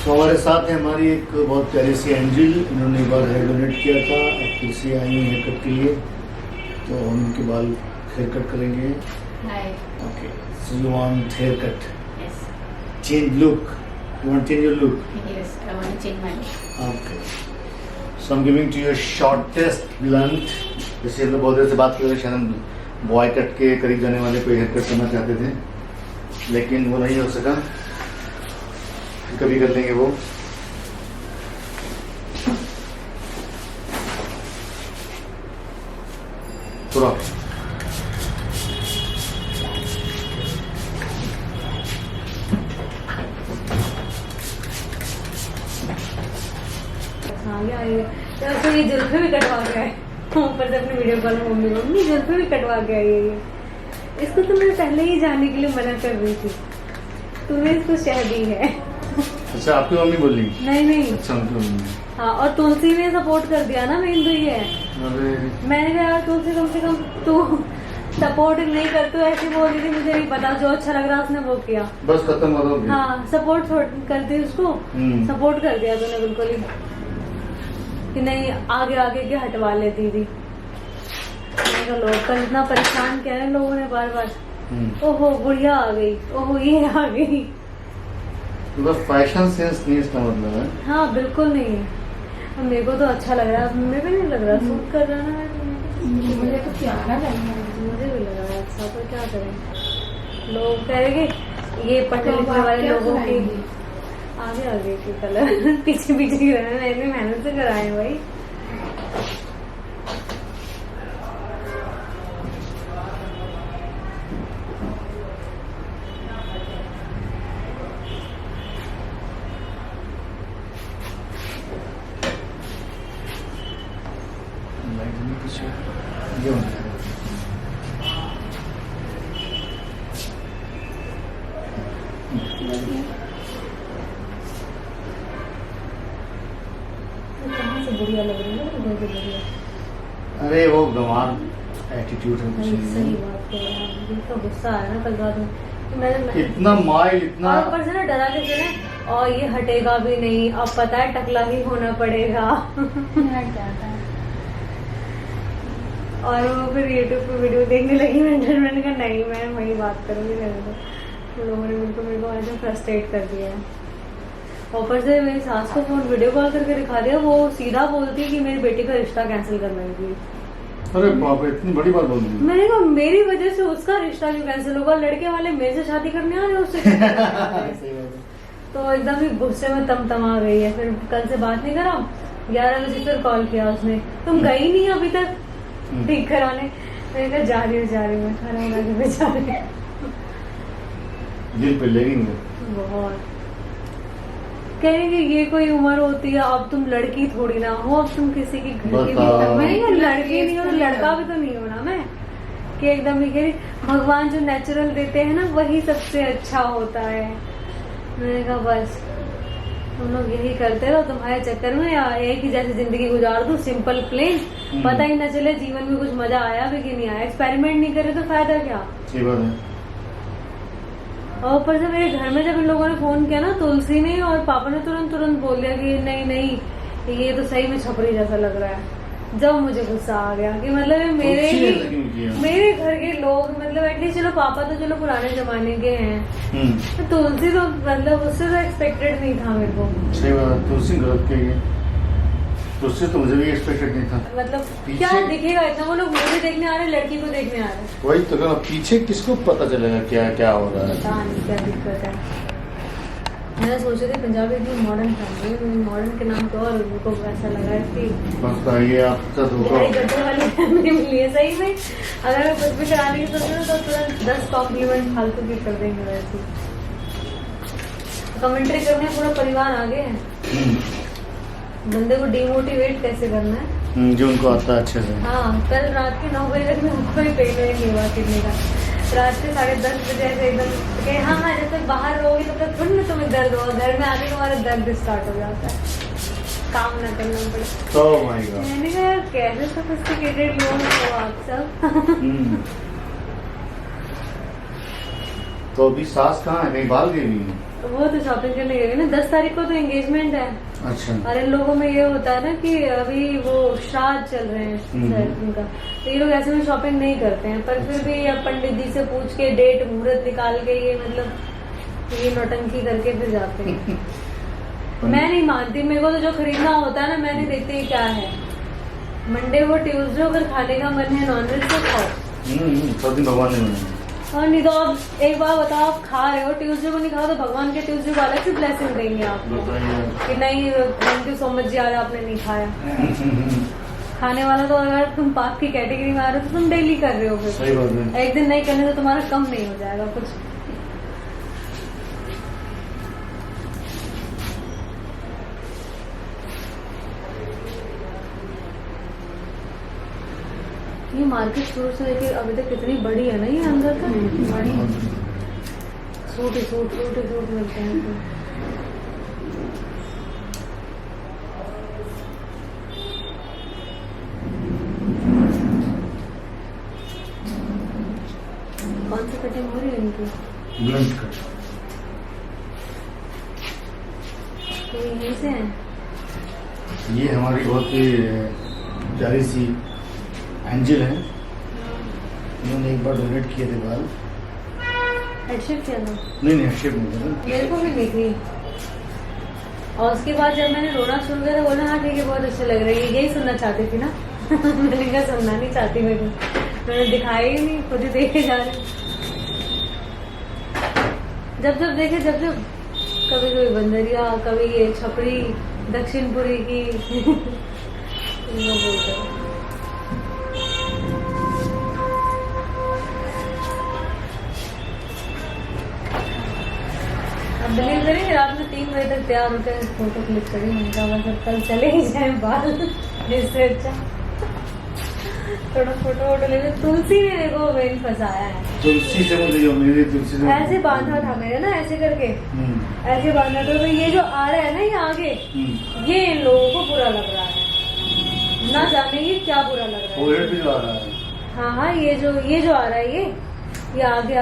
तो हमारे साथ है हमारी एक बहुत प्यारी सी एंजल, इन्होंने एक बार हेयर डोनेट किया था, अब फिर से आई हैं हेयर कट के लिए, तो हम उनके बाल हेयर कट करेंगे। Okay, so you want hair cut? Yes. Change look? You want change your look? Yes, I want to change my look. Okay, so I am giving to you shortest blunt. जैसे हम लोग बहुत देर से बात कर रहे थे, शायद हम बॉय कट के करीब जाने वाले कोई हेयर कट करना चाहते थे, लेकिन वो नहीं हो सका, कभी कर लेंगे वो। पूरा तो ये जुल्फे भी कटवा के आए ऊपर से अपनी वीडियो कॉल में मम्मी जुल्फे भी कटवा के आई है ये। इसको तो मैं पहले ही जाने के लिए मना कर रही थी, तूने इसको शह दी है। अच्छा, आपकी मम्मी बोली? नहीं। अच्छा, उनकी मम्मी। हाँ, और तुलसी ने सपोर्ट कर दिया ना, मेन तो ये है। अरे मैंने कहा यार तुलसी कम से कम तू सपोर्ट नहीं कर, तू ऐसी बोल रही थी, मुझे नहीं पता, जो अच्छा लग रहा उसने वो किया, बस खत्म हो गया। हाँ सपोर्ट करती उसको, सपोर्ट कर दिया तूने बिल्कुल ही, कि नहीं आगे आगे के हटवा लेती थी। लोग कल इतना परेशान किया है लोगों ने बार बार, ओहो बुढ़िया आ गई, ओहो ये आ गई। मतलब फैशन सेंस नहीं इसका मतलब है। हाँ बिल्कुल नहीं है, मेरे को तो अच्छा लग रहा है, मेरे को नहीं लग रहा सूट कर रहा है, मुझे तो प्यारा लग रहा है, मुझे भी लग रहा है अच्छा, तो क्या करें, लोग कहेंगे ये पढ़ने लिखने वाले लोगों की आगे आगे के कलर पीछे पीछे की रहना, मैंने मेहनत से कराए हैं भाई। ये होना है। कहाँ से बढ़िया लग रही है, इधर से बढ़िया। अरे वो गंवार एटीट्यूड है, कुछ नहीं सही है। बात है यार, इतना गुस्सा आया ना कल रात में, तो मैंने इतना माइल, इतना और ऊपर से ना डरा के चले, और ये हटेगा भी नहीं, अब पता है टकला ही होना पड़ेगा। हट जाता है। और वो फिर यूट्यूब पे वीडियो देखने लगी, मैंने कहा नहीं मैं वही बात करूंगी, तो लोगों ने बिल्कुल मेरे को ऐसे फ्रस्ट्रेट कर दिया है। ऊपर से मेरी सास को फोन वीडियो कॉल करके दिखा दिया, वो सीधा बोलती है कि मेरी बेटी का रिश्ता कैंसिल करवाएगी। अरे बाप रे, इतनी बड़ी बात बोल दी। मैंने कहा मेरी वजह से उसका रिश्ता क्यों कैंसिल होगा, लड़के वाले मेरे से शादी करने आ रहे हैं उससे। तो एकदम ही गुस्से में तमा गई है, फिर कल से बात नहीं करा, 11 बजे फिर कॉल किया उसने, तुम गई नहीं अभी तक ठीक कराने, मैंने कहा जा रही हूँ खाना बना के मैं जा रही हूँ। दिल पे लेंगे बहुत कहेंगे ये कोई उम्र होती है, अब तुम लड़की थोड़ी ना हो, अब तुम किसी की घर की भी, मैं लड़की नहीं हो तो लड़का भी तो नहीं हो ना मैं, कि एकदम ही कह रही भगवान जो नेचुरल देते हैं ना वही सबसे अच्छा होता है। मैंने कहा बस तुम लोग यही करते रहो, तुम्हारे चक्कर में एक ही जैसी जिंदगी गुजार दो, सिंपल प्लेन, पता ही न चले जीवन में कुछ मजा आया भी कि नहीं आया, एक्सपेरिमेंट नहीं करे तो फायदा क्या। सही बात है। और ऊपर से मेरे घर में जब इन लोगों ने फोन किया ना, तुलसी ने और पापा ने तुरंत बोल दिया कि नहीं ये तो सही में छपरी जैसा लग रहा है। जब मुझे गुस्सा आ गया कि मतलब मेरे घर के लोग, मतलब एटलीस्ट चलो पापा तो चलो पुराने जमाने के हैं, तो तुलसी तो मतलब उससे तो एक्सपेक्टेड नहीं था मेरे को। सही बात, तुलसी गलत कही है, तुलसी तो मुझे भी एक्सपेक्टेड नहीं था। मतलब क्या दिखेगा इतना, वो लोग मूवी देखने आ रहे हैं, लड़की को देखने आ रहे हैं, वही तो कहना, पीछे किसको पता चलेगा क्या क्या हो रहा है, पता नहीं क्या दिक्कत है। मैं सोच रही थी पंजाबी इतनी मॉडर्न फैमिली, मॉडर्न के नाम पे और उनको ऐसा लगा है कि बस ये आपका धोखा गड्ढे वाली फैमिली मिली है। सही में अगर मैं कुछ भी कराने की सोच रही हूँ तो तुरंत 10 कॉम्प्लीमेंट फालतू की कर देंगे, वैसे कमेंट्री करने पूरा परिवार आगे है। बंदे को डिमोटिवेट कैसे करना है, जो उनको आता है अच्छे से। हाँ, कल रात के 9 बजे तक मैं कोई पेन नहीं हुआ किडनी का, रात के 10:30 बजे ऐसे एकदम हाँ जब तक बाहर रहोगी तब तक थोड़ी ना तुम्हें दर्द होगा, घर में आके तुम्हारा दर्द स्टार्ट हो जाता है, काम ना करना पड़े। ओह माय गॉड, मैंने कहा कैसे सोफिस्टिकेटेड लोग हो आप सब। तो अभी सास कहाँ है, कहीं बाहर गई हुई है? वो तो शॉपिंग करने गए ना, 10 तारीख को तो एंगेजमेंट है। अच्छा। और इन लोगों में ये होता है ना कि अभी वो श्राद्ध चल रहे हैं शायद उनका, तो ये लोग ऐसे में शॉपिंग नहीं करते हैं। पर फिर भी अब पंडित जी से पूछ के डेट मुहूर्त निकाल के ये मतलब ये नौटंकी करके फिर जाते हैं। मैं नहीं मानती, मेरे को तो जो खरीदना होता है ना, मैं नहीं देखती क्या है। मंडे को ट्यूसडे अगर खाने का मन है नॉनवेज तो खाओ। सब दिन भगवान ने बनाया। और नहीं तो अब एक बार बताओ, आप खा रहे हो ट्यूसडे को नहीं खाओ तो भगवान के ट्यूसडे को अलग से ब्लेसिंग देंगे आपको कि नहीं थैंक यू सो मच जी, आज आपने नहीं खाया। खाने वाला तो अगर तुम पाप की कैटेगरी में आ रहे हो तो तुम डेली कर रहे हो, फिर सही बात है। एक दिन नहीं करने तो तुम्हारा कम नहीं हो जाएगा कुछ। ये मार्केट स्टोर से लेके अभी तक कितनी बड़ी है ना ये अंदर तक, बड़ी सूट ही सूट मिलते हैं। कौन सी कटिंग हो रही है इनकी? Blunt cut. तो ये से हैं? ये हमारी बहुत ही प्यारी सी एंजल है, उन्होंने एक बार डोनेट किए थे बाल। हेडशेप किया था? नहीं हेडशेप नहीं था। मेरे को भी नहीं थी। और उसके बाद जब मैंने रोना शुरू किया तो बोला हाँ ठीक है बहुत अच्छे लग रहे हैं, यही सुनना चाहती थी ना। मैंने कहा सुनना नहीं चाहती मैंने दिखाया ही नहीं, खुद ही देखे जा रहे। जब देखे जब कभी कोई बंदरिया, कभी ये छपरी दक्षिणपुरी की। बोलते हैं बिलीव करेंगे, रात में 3 बजे तक तैयार होते हैं, फोटो क्लिक करें, उनका मतलब कल चले ही जाए बाल। इससे अच्छा थोड़ा फोटो ले। तुलसी ने देखो वेन फंसाया है। तुलसी से मुझे जो मेरी तुलसी से ऐसे बांधा था मेरे ना, ऐसे करके ऐसे बांधा था। तो ये जो आ रहा है ना ये आगे, ये इन लोगों को बुरा लग रहा है, ना जाने ये क्या बुरा लग रहा है। फोरहेड पे जो आ रहा है। हाँ ये जो आ रहा है ये आगे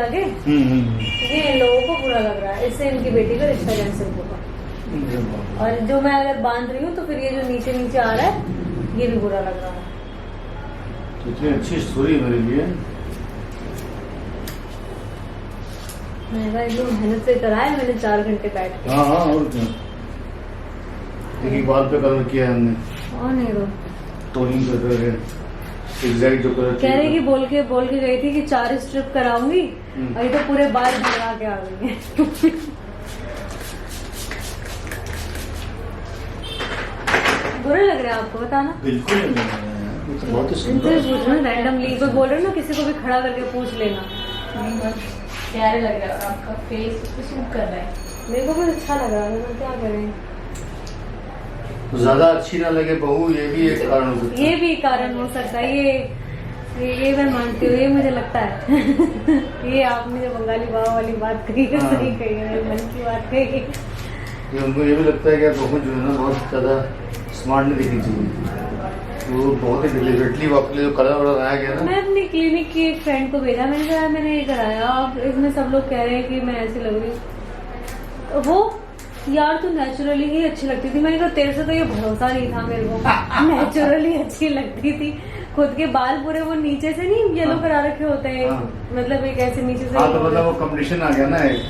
ये इन लोगों को बुरा लग रहा है, इससे इनकी बेटी का रिश्ता कैंसिल होगा। और जो मैं अगर बांध रही हूँ तो फिर ये जो नीचे आ रहा है ये भी बुरा लग रहा है। तो इतनी अच्छी स्टोरी मेरे लिए। मैंने एकदम मेहनत से कराया मैंने 4 घंटे बैठ के। हाँ और क्या, एक बाल पे कलर किया है हमने, और नहीं तो टोनिंग कर एग्जैक्ट जो कलर कह रही कि बोल के गई थी कि 4 स्ट्रिप कराऊंगी, और ये तो पूरे बाल भगा के आ गई है। बुरा लग रहा है आपको, बताना। बिल्कुल नहीं लग रहा है, तो बहुत ही इनसे सुंदर। पूछ रहे रैंडमली, कोई बोल रहे हो ना किसी को भी खड़ा करके पूछ लेना। प्यारे लग रहा है और आपका फेस उस पे सूट कर रहा है। मेरे को भी अच्छा लग रहा है, मैं क्या करें। ज्यादा अच्छी ना लगे बहू, ये भी एक कारण हो सकता है। ये भी कारण हो सकता है, ये मैं मानती हूँ, ये मुझे लगता है। ये आपने जो बंगाली बाबा वाली बात कही है सही कही है, मेरे मन की बात कही है। उनको ये भी लगता है कि बहू जो है ना बहुत ज्यादा स्मार्ट नहीं दिखनी चाहिए, वो बहुत ही डिलिबरेटली वो अपने जो कलर वलर आया गया ना। मैं अपनी क्लिनिक की एक फ्रेंड को भेजा, मैंने कहा मैंने ये कराया, अब इसमें सब लोग कह रहे हैं कि मैं ऐसी लग रही हूँ। वो यार तू नेचुरली ही अच्छी लगती थी। मैंने कहा तेरे से तो ये भरोसा नहीं था मेरे को। नेचुरली अच्छी लगती थी, खुद के बाल पूरे वो नीचे से नहीं येलो करा रखे होते हैं, मतलब एक ऐसे नीचे से। तो मतलब वो कॉम्पिटिशन आ गया ना एक,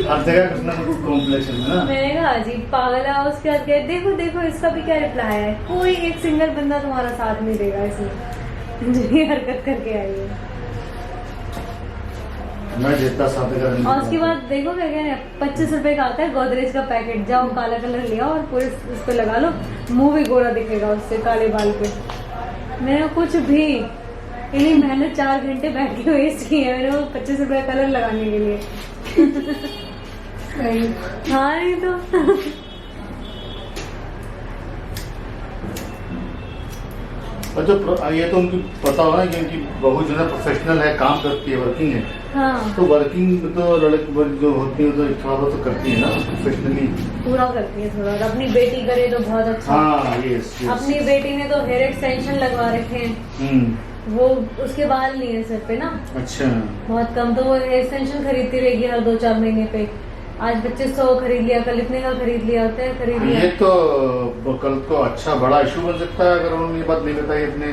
हर जगह कुछ ना कुछ कॉम्पिटिशन है ना। मैंने कहा अजीब पागल है। उसके बाद गए देखो इसका भी क्या रिप्लाई है, कोई एक सिंगल बंदा तुम्हारा साथ नहीं देगा इसमें जो ये हरकत करके आई है। मैं जितना साथ कर। और उसके बाद देखो क्या कहते हैं, 25 रुपए का आता है गोदरेज का पैकेट, जाओ काला कलर लिया और पूरे उस पे लगा लो, मुंह भी गोरा दिखेगा उससे काले बाल पे। मैंने कुछ भी इन्हीं मेहनत 4 घंटे बैठ के वेस्ट किए मेरे को 25 रुपए का कलर लगाने के लिए। हाँ नहीं तो अच्छा ये तो उनको पता होगा कि उनकी बहू जो है प्रोफेशनल है, काम करती है, वर्किंग है। हाँ तो वर्किंग तो लड़की जो होती है तो थोड़ा बहुत तो करती है ना प्रोफेशनली, पूरा करती है थोड़ा। अपनी बेटी करे तो बहुत अच्छा। हाँ यस अपनी बेटी ने तो हेयर एक्सटेंशन लगवा रखे हैं, वो उसके बाल नहीं है सिर पे ना, अच्छा बहुत कम, तो वो हेयर एक्सटेंशन खरीदती रहेगी हर 2-4 महीने पे। आज 2500 खरीद लिया, कल इतने का खरीद लिया, होता है खरीद लिया। ये तो कल को अच्छा बड़ा इशू बन सकता है अगर उन्होंने ये बात नहीं बताई अपने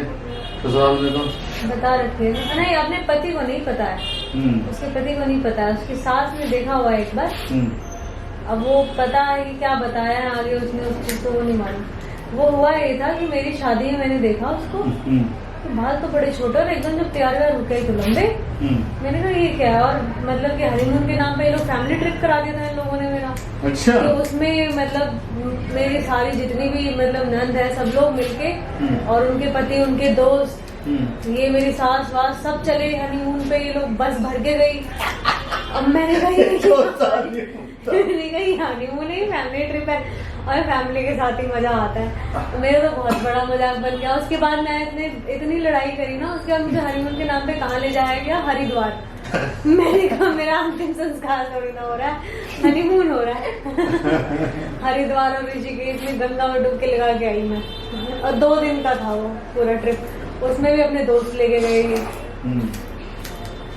ससुराल में तो। बता रखी है नहीं, अपने पति को नहीं पता है, उसके पति को नहीं पता है, उसकी सास ने देखा हुआ है एक बार। अब वो पता है कि क्या बताया है आगे उसने उस चीज को, वो नहीं मालूम। वो हुआ ये था कि मेरी शादी में मैंने देखा उसको, तो बाल तो बड़े छोटे और एकदम जब तैयार हुआ रुके तो लंबे। मैंने कहा ये क्या है, और मतलब कि हनीमून के नाम पे ये लोग फैमिली ट्रिप करा दिया था इन लोगों ने मेरा। अच्छा तो उसमें मतलब मेरी सारी जितनी भी मतलब नंद है सब लोग मिलके और उनके पति, उनके दोस्त, ये मेरी सास वास सब चले हनीमून पे, ये लोग बस भर के गई। अब मैंने कहा हनीमून ही फैमिली ट्रिप है और फैमिली के साथ ही मजा आता है। तो मेरा तो बहुत बड़ा मजाक बन गया। उसके बाद मैं इतनी लड़ाई करी ना, उसके बाद मुझे हनीमून के नाम पे कहाँ ले जाया गया, हरिद्वार। मैंने कहा मेरा अंतिम संस्कार थोड़ी ना हो रहा है, हनीमून हो रहा है। हरिद्वार और ऋषिकेश में गंगा में डुबकी लगा के आई मैं, और 2 दिन का था वो पूरा ट्रिप, उसमें भी अपने दोस्त लेके गए।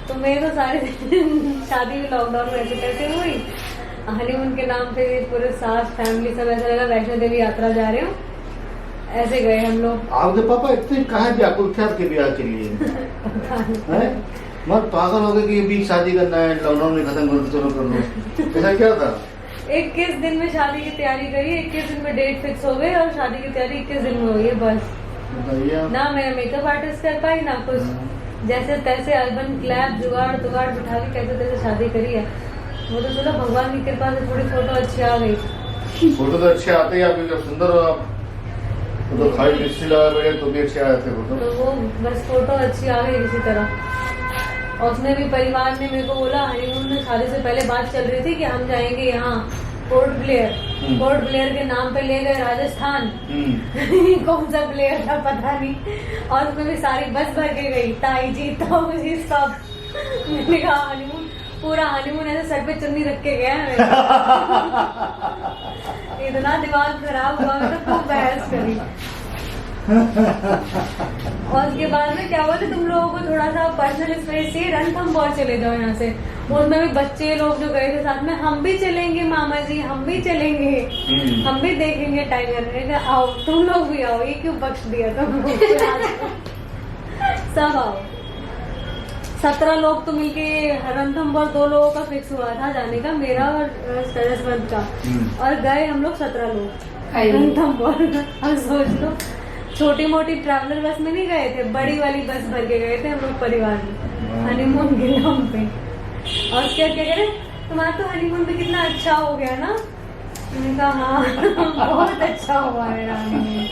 तो मेरे तो सारे शादी भी लॉकडाउन में ऐसे कैसे हुई, हनीमून के नाम पे पूरे सास फैमिली सब ऐसा लगा वैष्णो देवी यात्रा जा रहे हो, ऐसे गए हम लोग। आपके पापा इतने कहाँ व्याकुल थे आपके ब्याह के लिए? मत पागल हो गए कि बीच शादी करना है, लॉकडाउन में खत्म कर दो, चलो कर लो, ऐसा क्या था? 21 दिन में शादी की तैयारी करी, 21 दिन में डेट फिक्स हो गई और शादी की तैयारी 21 दिन में हुई है बस। ना मैं मेकअप आर्टिस्ट कर पाई ना कुछ, जैसे तैसे हस्बैंड क्लैप जुगाड़ बिठा के कैसे तैसे शादी करी है। वो तो चलो भगवान की कृपा से थोड़ी फोटो अच्छी आ गई। फोटो तो अच्छे आते ही, आप जब सुंदर हो आप तो खाली लिपस्टिक लगा बैठे तो भी अच्छे आ जाते फोटो। तो वो बस फोटो अच्छी आ गई किसी तरह। और उसमें भी परिवार ने मेरे को बोला, हनीमून में शादी से पहले बात चल रही थी कि हम जाएंगे यहाँ पोर्ट ब्लेयर के नाम पे ले गए राजस्थान। कौन सा ब्लेयर था पता नहीं, और उसमें भी सारी बस भर के गई, ताई जी तो मुझे सब। मैंने कहा हनीमून, पूरा हनीमून ऐसे सर पे चुन्नी रख के गया है मेरा। इतना दिमाग खराब हुआ, मैं तो खूब बहस करी। और उसके बाद में क्या बोलते, तुम लोगों को थोड़ा सा पर्सनल स्पेस चाहिए, रणथंभौर चले जाओ यहाँ से। उसमें भी बच्चे लोग जो गए थे साथ में, हम भी चलेंगे मामा जी, हम भी चलेंगे, हम भी देखेंगे टाइगर। आओ तुम लोग भी आओ, ये क्यों बख्श दिया तुम लोग? सब आओ। 17 लोग तो मिलके रणथंभौर, 2 लोगों का फिक्स हुआ था जाने का, मेरा और सरस्वत का, और गए हम लोग 17 लोग रणथंभौर। अब सोच लो, छोटी मोटी ट्रैवलर बस में नहीं गए थे, बड़ी वाली बस भर के गए थे हम लोग परिवार में हनीमून के नाम पे। और क्या क्या कह रहे, तुम्हारा तो हनीमून पे कितना अच्छा हो गया ना। मैंने कहा हाँ बहुत अच्छा हुआ मेरा हनीमून,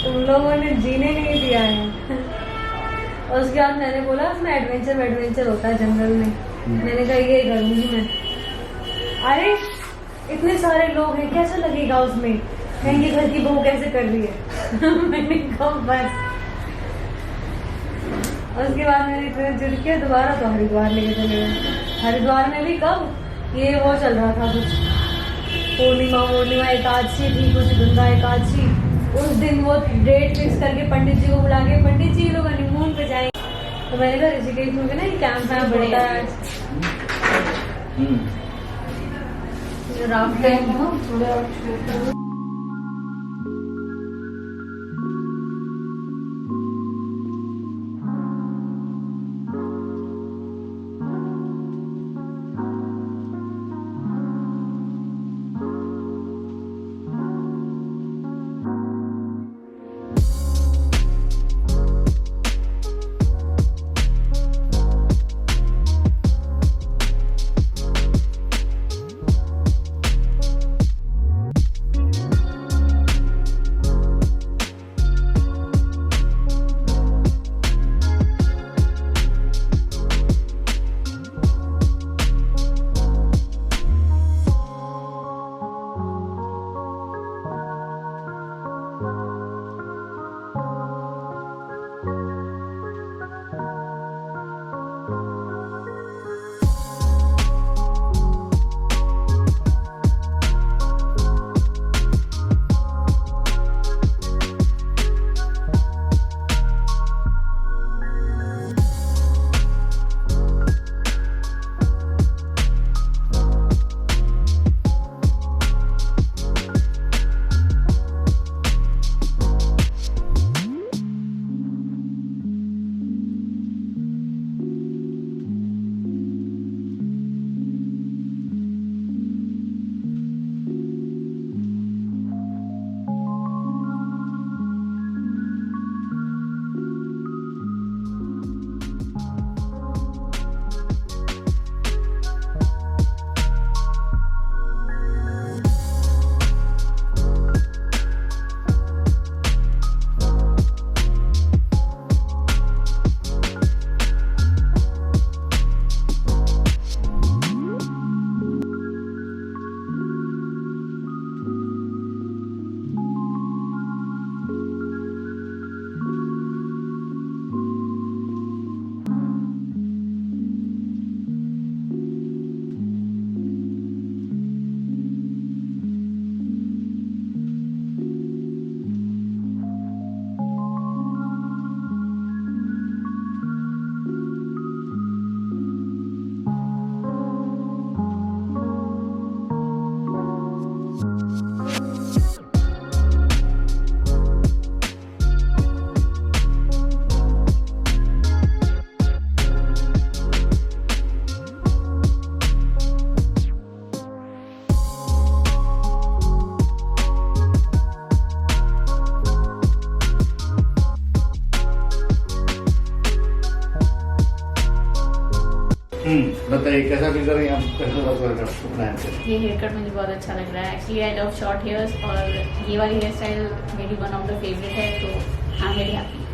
तुम लोगों ने जीने नहीं दिया है। और उसके बाद मैंने बोला उसमें एडवेंचर होता है जंगल में। मैंने कहा ये करूंगी मैं। अरे इतने सारे लोग हैं, कैसा लगेगा उसमें, कहेंगे घर की बहू कैसे कर रही है। मैंने कहा बस। और उसके बाद मैंने इतने जुड़ के दोबारा तो हरिद्वार लेके चले गए। हरिद्वार में भी कब ये वो चल रहा था कुछ पूर्णिमा एकादशी थी, कुछ गंगा एकादशी। उस दिन वो डेट फिक्स करके पंडित जी को बुला के, पंडित जी लोग हनीमून पे जाएंगे। तो मैंने कहा ऋषिकेश में ना कैंप है बढ़िया है, राफ्टिंग बताइए कैसा फील कर रही हैं आप, कैसा लगा आपको अपना हेयर ये हेयर कट मुझे बहुत अच्छा लग रहा है। Actually I love short hairs और ये वाली हेयर स्टाइल मेरी वन ऑफ द फेवरेट है, तो आई एम वेरी हैप्पी।